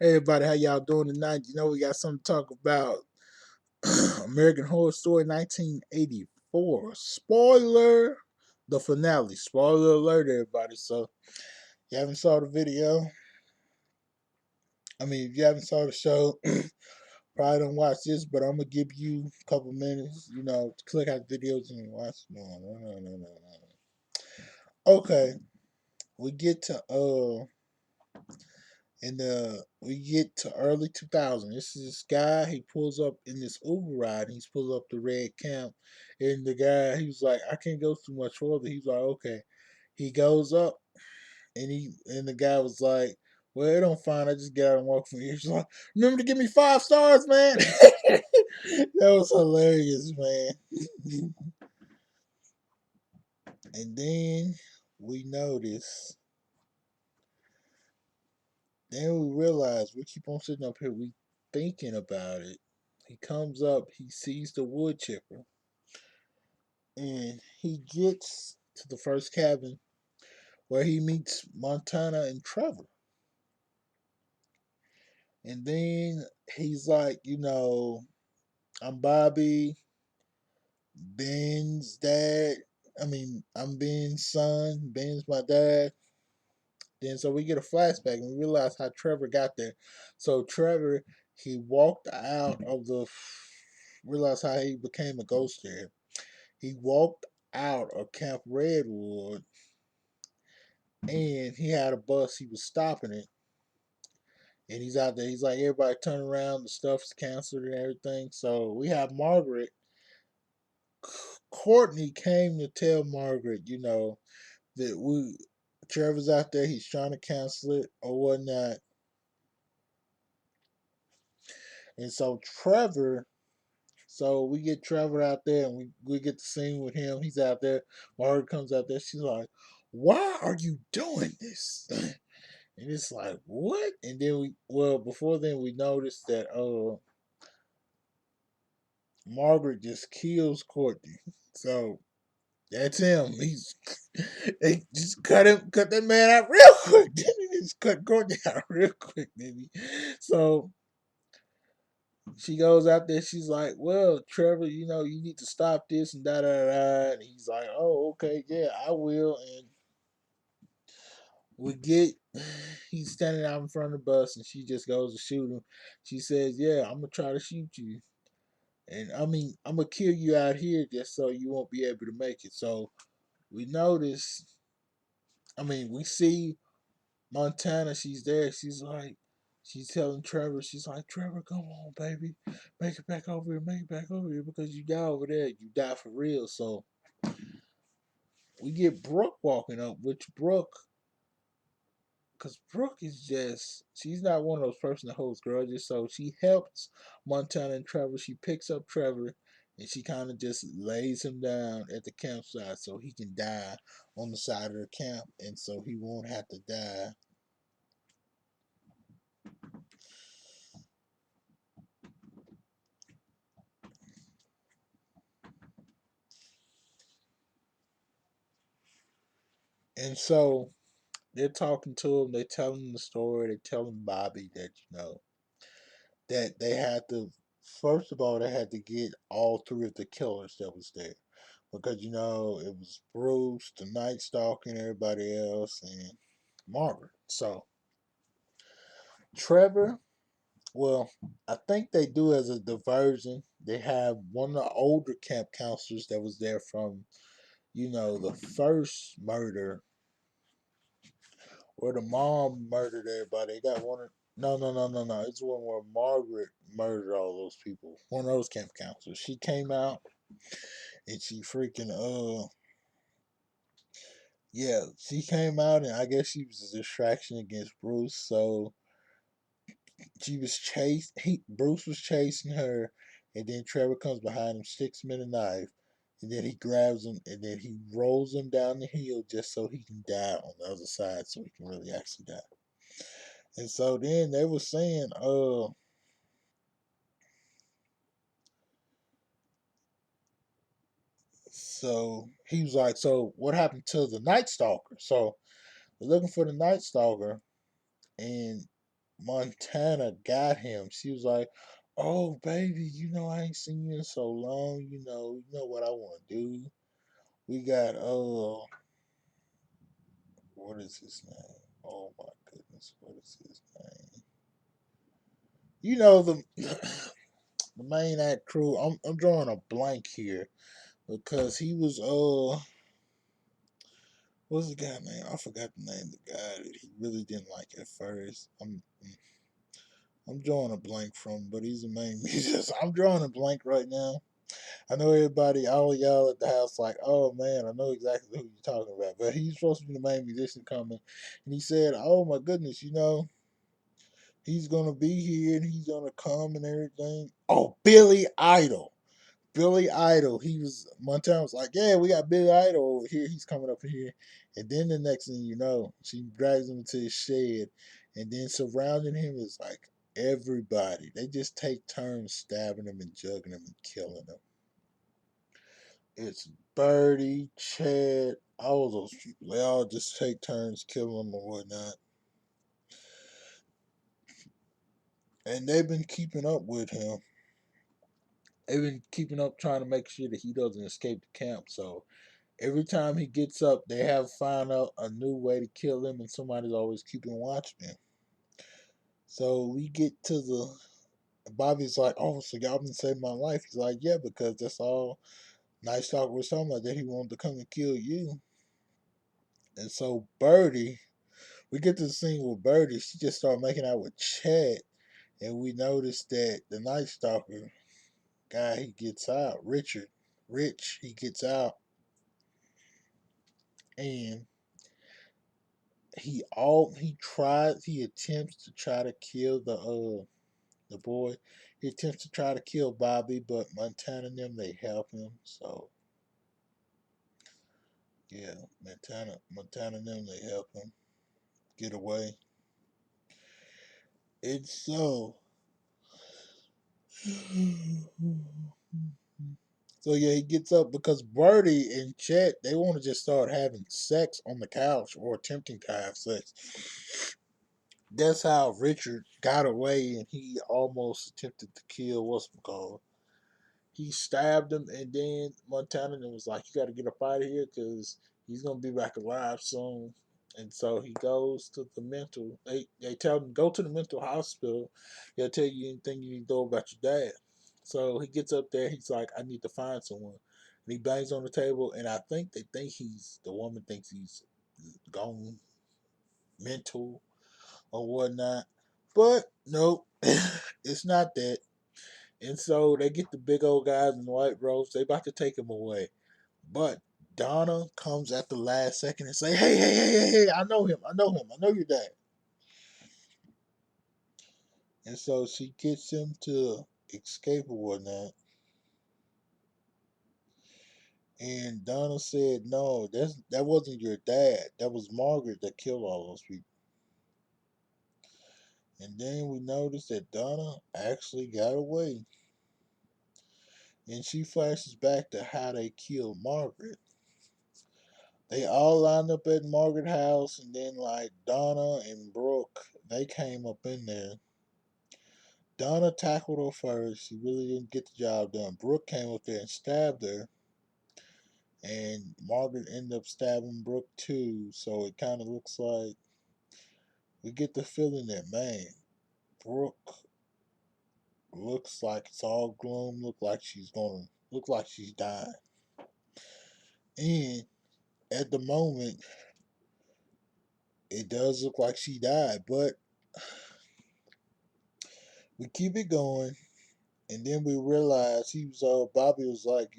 Hey everybody, how y'all doing tonight? You know we got something to talk about. American Horror Story 1984. Spoiler the finale. Spoiler alert everybody. So if you haven't saw the video, if you haven't saw the show, probably don't watch this, but I'm gonna give you a couple minutes, to click out the videos and watch. No. Okay. We get to we get to early 2000. This is this guy. He pulls up in this Uber ride. He's pulls up the red camp, and the guy he was like, "I can't go too much further." He's like, "Okay." He goes up, and the guy was like, "Well, it don't fine. I just get out and walk from here." He's like, "Remember to give me 5 stars, man." That was hilarious, man. And then we notice. Then we realize we keep on sitting up here, we thinking about it. He comes up, he sees the wood chipper, and he gets to the first cabin where he meets Montana and Trevor. And then he's like, I'm Bobby, Ben's dad. I'm Ben's son. Ben's my dad. Then so we get a flashback and we realize how Trevor got there. So Trevor, he walked out of the realize how he became a ghost there. He walked out of Camp Redwood and he had a bus, he was stopping it. And he's out there, he's like, everybody turn around, the stuff's canceled and everything. So we have Margaret. Courtney came to tell Margaret, that Trevor's out there, he's trying to cancel it or whatnot. And so we get Trevor out there and we get the scene with him. He's out there. Margaret comes out there. She's like, "Why are you doing this?" And it's like, "What?" And then before then, we noticed that Margaret just kills Courtney. So that's him. They just cut that man out real quick. They just cut Courtney out real quick, didn't he? So she goes out there. She's like, "Well, Trevor, you need to stop this and da da da." And he's like, "Oh, okay, yeah, I will." And we get, he's standing out in front of the bus, and she just goes to shoot him. She says, "Yeah, I'm gonna try to shoot you, and I'm gonna kill you out here just so you won't be able to make it." So we notice. We see Montana. She's there. She's telling Trevor, she's like, "Trevor, come on, baby. Make it back over here. Make it back over here because you die over there. You die for real." So we get Brooke walking up, which because Brooke is she's not one of those person that holds grudges. So she helps Montana and Trevor. She picks up Trevor and she kind of just lays him down at the campsite so he can die on the side of the camp and so he won't have to die. And so they're talking to him. They tell him the story. They tell him Bobby that that they had to. First of all, they had to get all three of the killers that was there because it was Bruce, the Night Stalker, and everybody else, and Margaret. So Trevor. Well, I think they do as a diversion. They have one of the older camp counselors that was there from the first murder where the mom murdered everybody. They got one. No. It's one where Margaret murdered all those people. One of those camp counselors. She came out and she freaking yeah. She came out and I guess she was a distraction against Bruce. So she was chased. Bruce was chasing her, and then Trevor comes behind him, sticks him in a knife. And then he grabs him, and then he rolls him down the hill just so he can die on the other side, so he can really actually die. And so then they were saying, so he was like, so what happened to the Night Stalker? So we're looking for the Night Stalker, and Montana got him. She was like, "Oh, baby, I ain't seen you in so long. You know what I want to do. We got what is his name? Oh my goodness, what is his name? You know the the main act crew. I'm drawing a blank here because he was what's the guy name? I forgot the name of the guy that he really didn't like at first. I'm drawing a blank from, but he's the main musician. I'm drawing a blank right now. I know everybody, all of y'all at the house, like, oh man, I know exactly who you're talking about. But he's supposed to be the main musician coming, and he said, "Oh my goodness, he's gonna be here and he's gonna come and everything." Oh, Billy Idol. Billy Idol. He was Montana was like, "Yeah, we got Billy Idol over here. He's coming up here." And then the next thing you know, she drags him into his shed, and then surrounding him is like everybody. They just take turns stabbing him and jugging him and killing him. It's Birdie, Chad, all those people. They all just take turns killing him or whatnot. And they've been keeping up with him. They've been keeping up trying to make sure that he doesn't escape the camp. So every time he gets up, they have found out a new way to kill him, and somebody's always keeping watching him. So we get to the Bobby's like, "Oh, so y'all been saving my life?" He's like, "Yeah, because that's all Night Stalker was talking about, that he wanted to come and kill you." And so Birdie, we get to the scene with Birdie. She just started making out with Chad, and we noticed that the Night Stalker guy, he gets out. Rich, he gets out, and he attempts to try to kill the boy. He attempts to try to kill Bobby, but Montana and them, they help him. So yeah, Montana and them, they help him get away. And so so yeah, he gets up because Birdie and Chet, they want to just start having sex on the couch or attempting to have sex. That's how Richard got away, and he almost attempted to kill what's it called. He stabbed him, and then Montana was like, "You got to get up out of here because he's gonna be back alive soon." And so he goes to the mental. They tell him go to the mental hospital. They'll tell you anything you need to know about your dad. So he gets up there. He's like, "I need to find someone." And he bangs on the table, and I think they think the woman thinks he's gone mental or whatnot. But nope, it's not that. And so they get the big old guys in the white robes. They about to take him away. But Donna comes at the last second and say, "Hey, hey, hey, hey, hey! I know him. I know him. I know your dad." And so she gets him to escape or whatnot. And Donna said, "No, that wasn't your dad. That was Margaret that killed all those people." And then we noticed that Donna actually got away. And she flashes back to how they killed Margaret. They all lined up at Margaret house, and then like Donna and Brooke, they came up in there. Donna tackled her first. She really didn't get the job done. Brooke came up there and stabbed her, and Margaret ended up stabbing Brooke too. So it kind of looks like we get the feeling that, man, Brooke looks like it's all gloom. Look like she's dying. And at the moment, it does look like she died, but we keep it going. And then we realized Bobby was like,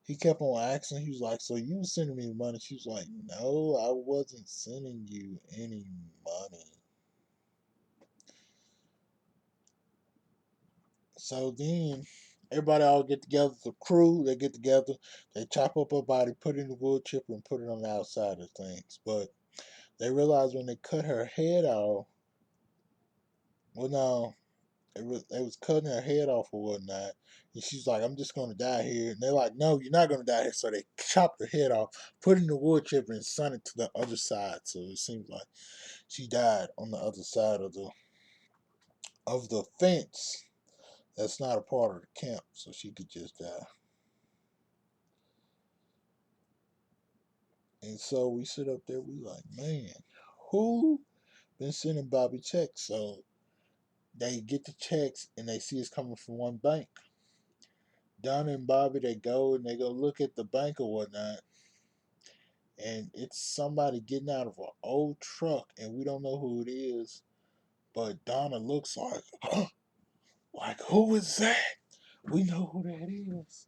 he kept on asking. He was like, "So you was sending me money?" She was like, "No, I wasn't sending you any money." So then everybody all get together, the crew, they get together, they chop up her body, put it in the wood chipper, and put it on the outside of things. But they realized when they cut her head off, well, no, They was cutting her head off or whatnot, and she's like, "I'm just gonna die here." And they're like, "No, you're not gonna die here." So they chopped her head off, put it in the wood chipper, and sent it to the other side. So it seems like she died on the other side of the fence. That's not a part of the camp, so she could just die. And so we sit up there, we like, man, who been sending Bobby checks? So they get the checks and they see it's coming from one bank. Donna and Bobby, they go look at the bank or whatnot, and it's somebody getting out of an old truck, and we don't know who it is. But Donna looks like, like who is that? We know who that is.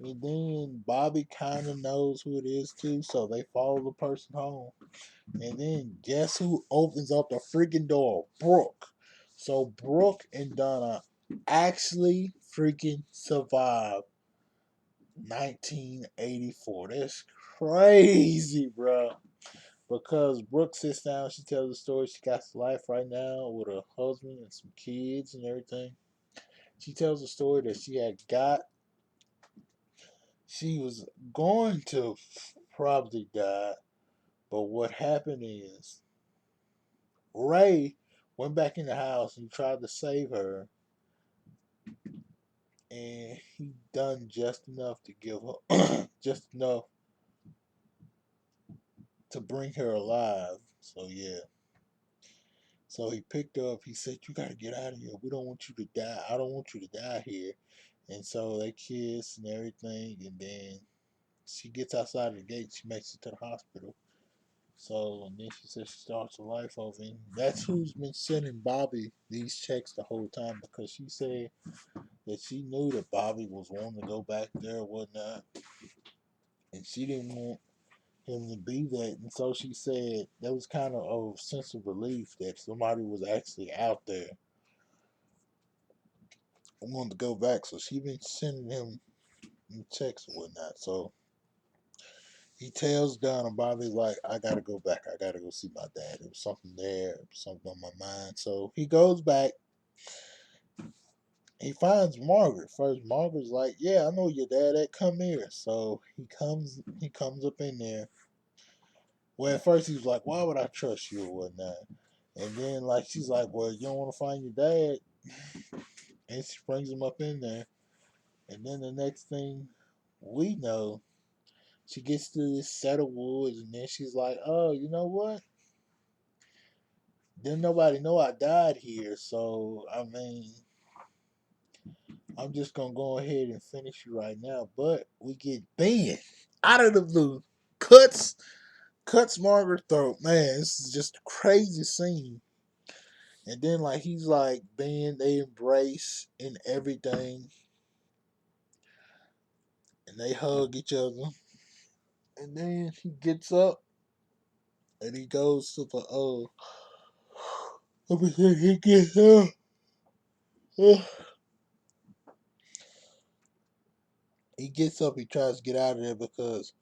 And then Bobby kind of knows who it is too, so they follow the person home. And then guess who opens up the freaking door? Brooke. So Brooke and Donna actually freaking survived 1984. That's crazy, bro. Because Brooke sits down, she tells the story. She got to life right now with her husband and some kids and everything. She tells the story that she was going to probably die, but what happened is Ray went back in the house and tried to save her, and he done just enough to give her, just enough to bring her alive. So yeah. So he picked her up. He said, "You gotta get out of here. We don't want you to die. I don't want you to die here." And so they kiss and everything, and then she gets outside of the gate. She makes it to the hospital. So and then she says she starts a life over. And that's who's been sending Bobby these checks the whole time because she said that she knew that Bobby was wanting to go back there or whatnot, and she didn't want him to be that. And so she said that was kind of a sense of relief that somebody was actually out there wanted to go back. So she been sending him checks and whatnot. So he tells Donna, Bobby's like, I gotta go back. I gotta go see my dad. There was something there, something on my mind. So he goes back. He finds Margaret first. Margaret's like, yeah, I know your dad. That come here. So he comes up in there. Well, at first he was like, why would I trust you or whatnot? And then like she's like, well, you don't want to find your dad, and she brings him up in there. And then the next thing we know, she gets to this set of woods, and then she's like, "Oh, you know what? Didn't nobody know I died here, so I mean, I'm just gonna go ahead and finish you right now." But we get Ben out of the blue, cuts Margaret's throat. Man, this is just a crazy scene. And then like he's like Ben, they embrace and everything, and they hug each other. And then he gets up and he goes to the let me see, he gets up. uh, He gets up, he tries to get out of there because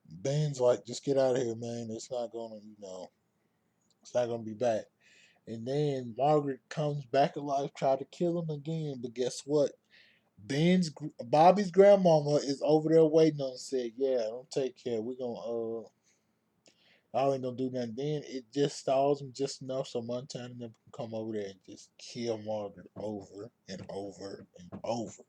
Ben's like, just get out of here, man. It's not gonna, it's not gonna be back. And then Margaret comes back alive, try to kill him again, but guess what? Bobby's grandmama is over there waiting on him. Said, "Yeah, don't take care. We're gonna I ain't gonna do nothing." Then it just stalls him just enough so Montana never can come over there and just kill Margaret over and over and over.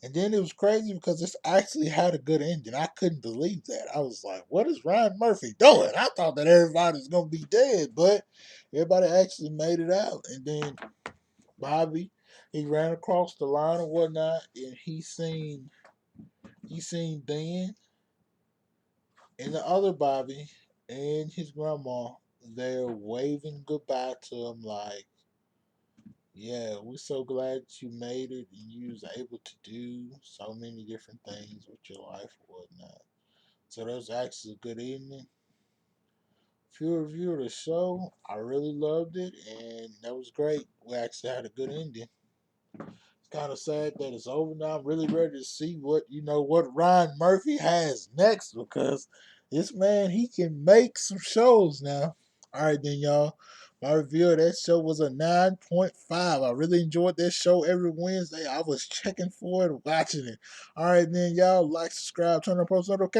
And then it was crazy because this actually had a good ending. I couldn't believe that. I was like, what is Ryan Murphy doing? I thought that everybody was going to be dead, but everybody actually made it out. And then Bobby, he ran across the line or whatnot, and he seen Ben and the other Bobby and his grandma there waving goodbye to him like, yeah, we're so glad that you made it and you was able to do so many different things with your life or whatnot. So that was actually a good evening. If you reviewed the show, I really loved it and that was great. We actually had a good ending. It's kind of sad that it's over now. I'm really ready to see what Ryan Murphy has next because this man he can make some shows now. All right then, y'all. My review of that show was a 9.5. I really enjoyed that show every Wednesday. I was checking for it, watching it. All right, then, y'all like, subscribe, turn on post notifications.